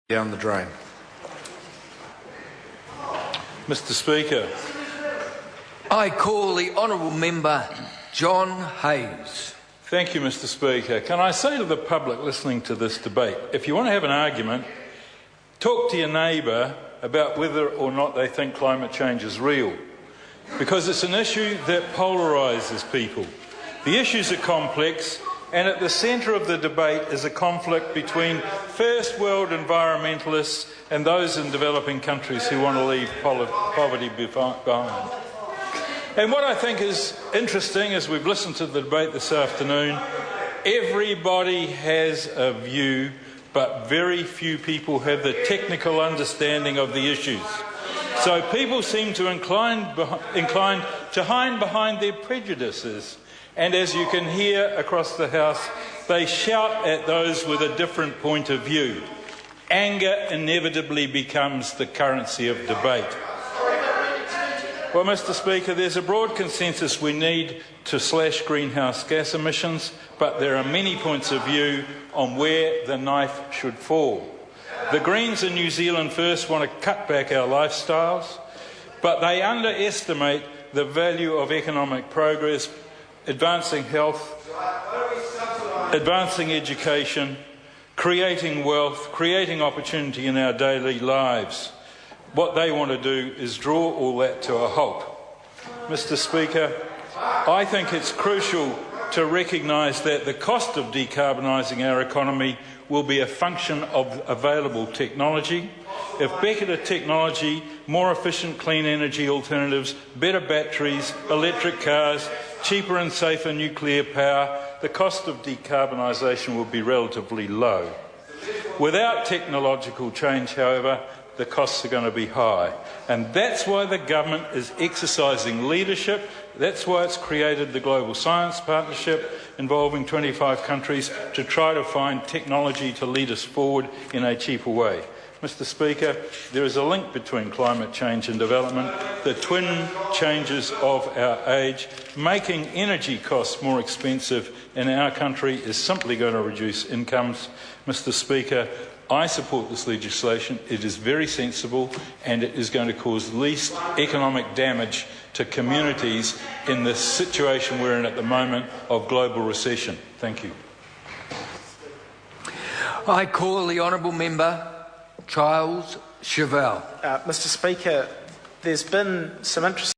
down the drain. Mr Speaker. I call the honourable member John Hayes. Thank you, Mr Speaker. Can I say to the public listening to this debate, if you want to have an argument, talk to your neighbour about whether or not they think climate change is real, because it's an issue that polarises people. The issues are complex, and at the centre of the debate is a conflict between first world environmentalists and those in developing countries who want to leave poverty behind. And what I think is interesting, as we've listened to the debate this afternoon, everybody has a view, but very few people have the technical understanding of the issues. So people seem to inclined to hide behind their prejudices. And as you can hear across the House, they shout at those with a different point of view. Anger inevitably becomes the currency of debate. Well, Mr Speaker, there's a broad consensus we need to slash greenhouse gas emissions, but there are many points of view on where the knife should fall. The Greens in New Zealand First want to cut back our lifestyles, but they underestimate the value of economic progress, advancing health, advancing education, creating wealth, creating opportunity in our daily lives. What they want to do is draw all that to a halt. Mr Speaker, I think it's crucial to recognise that the cost of decarbonising our economy will be a function of available technology. If better technology, more efficient clean energy alternatives, better batteries, electric cars, cheaper and safer nuclear power, the cost of decarbonisation will be relatively low. Without technological change, however, the costs are going to be high. And that's why the government is exercising leadership. That's why it's created the Global Science Partnership involving 25 countries to try to find technology to lead us forward in a cheaper way. Mr Speaker, there is a link between climate change and development, the twin changes of our age. Making energy costs more expensive in our country is simply going to reduce incomes. Mr Speaker, I support this legislation. It is very sensible and it is going to cause least economic damage to communities in the situation we're in at the moment of global recession. Thank you. I call the honourable member Charles Chevelle. Mr Speaker, there's been some interesting